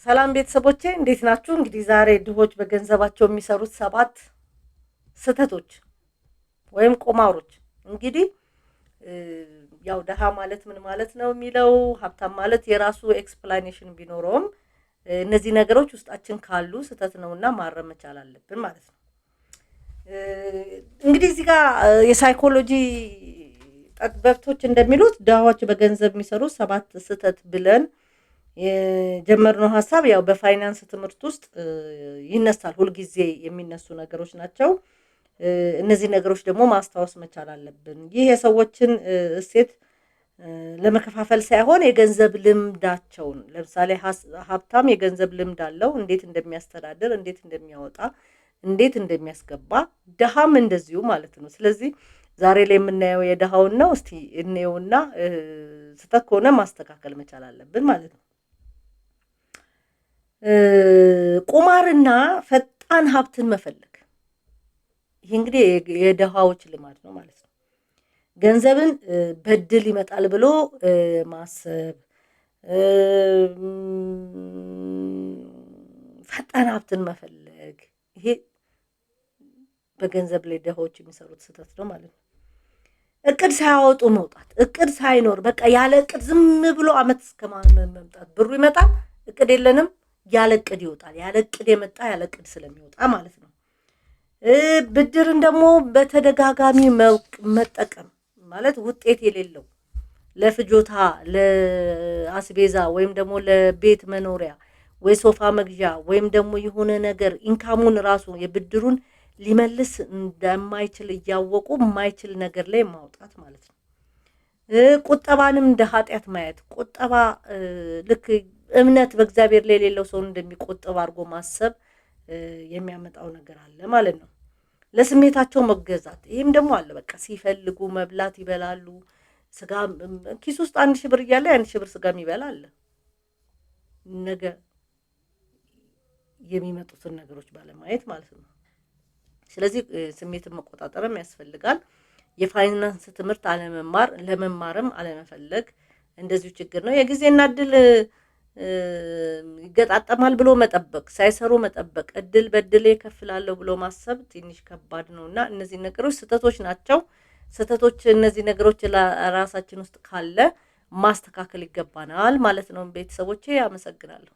ሰላም ቤተሰቦቼ እንዴት ናችሁ? እንግዲህ ዛሬ ድሆች በገንዘባቸው የሚሰሩት 7 ስህተቶች ወይም ቁማሮች። እንግዲህ ያው ደሃ ማለት ምን ማለት ነው የሚለው ሀብታም ማለት የራሱ ኤክስፕላኔሽን ቢኖረውም እነዚህ ነገሮች ውስጣችን ካሉ ስህተት ነውና ማረም መቻል አለብን ማለት ነው። እንግዲህ እዚህ ጋር የሳይኮሎጂ ጠበብቶች እንደሚሉት ድሆች በገንዘብ የሚሰሩት 7 ስህተት ብለን የጀመርነው ሐሳብ ያው በፋይናንስ ትምህርት ውስጥ ይነሳል። ሁሉ ጊዜ የሚነሱ ነገሮች ናቸው። እነዚህ ነገሮች ደግሞ ማስታወስ መቻል አለብን። ይህ የሰዎችን እሴት ለመከፋፈል ሳይሆን የገንዘብ ልምዳቸውን ለምሳሌ ሀብታም የገንዘብ ልምድ አለው፣ እንዴት እንደሚያስተዳድር፣ እንዴት እንደሚያወጣ፣ እንዴት እንደሚያስገባ፣ ደሃም እንደዚሁ ማለት ነው። ስለዚህ ዛሬ ላይ የምናየው የደሃውን ነው። እስቲ እንየውና ስህተት ከሆነ ማስተካከል መቻል አለብን ማለት ነው። ቁማርና ፈጣን ሀብትን መፈለግ፣ ይሄ እንግዲህ የደሃዎች ልማድ ነው ማለት ነው። ገንዘብን በድል ይመጣል ብሎ ማሰብ፣ ፈጣን ሀብትን መፈለግ፣ ይሄ በገንዘብ ላይ ደሃዎች የሚሰሩት ስህተት ነው ማለት ነው። እቅድ ሳያወጡ መውጣት፣ እቅድ ሳይኖር በቃ ያለ እቅድ ዝም ብሎ አመት እስከማመምጣት ብሩ ይመጣል፣ እቅድ የለንም፣ ያለ እቅድ ይወጣል። ያለ እቅድ የመጣ ያለ እቅድ ስለሚወጣ ማለት ነው። ብድርን ደግሞ በተደጋጋሚ መጠቀም ማለት ውጤት የሌለው ለፍጆታ ለአስቤዛ ወይም ደግሞ ለቤት መኖሪያ ወይ ሶፋ መግዣ ወይም ደግሞ የሆነ ነገር ኢንካሙን ራሱ የብድሩን ሊመልስ እንደማይችል እያወቁ የማይችል ነገር ላይ ማውጣት ማለት ነው። ቁጠባንም እንደ ኃጢአት ማየት፣ ቁጠባ ልክ እምነት በእግዚአብሔር ላይ የሌለው ሰው እንደሚቆጠብ አድርጎ ማሰብ የሚያመጣው ነገር አለ ማለት ነው። ለስሜታቸው መገዛት፣ ይህም ደግሞ አለ። በቃ ሲፈልጉ መብላት ይበላሉ። ስጋ ኪስ ውስጥ 1000 ብር እያለ 1000 ብር ስጋ የሚበላ አለ። ነገ የሚመጡትን ነገሮች ባለማየት ማለት ነው። ስለዚህ ስሜትን መቆጣጠርም ያስፈልጋል። የፋይናንስ ትምህርት ለመማርም አለመፈለግ እንደዚሁ ችግር ነው። የጊዜና እድል ይገጣጠማል ብሎ መጠበቅ፣ ሳይሰሩ መጠበቅ፣ እድል በድል ይከፍላለሁ ብሎ ማሰብ ትንሽ ከባድ ነውና እነዚህ ነገሮች ስህተቶች ናቸው። ስህተቶች እነዚህ ነገሮች ራሳችን ውስጥ ካለ ማስተካከል ይገባናል ማለት ነው። ቤተሰቦቼ አመሰግናለሁ።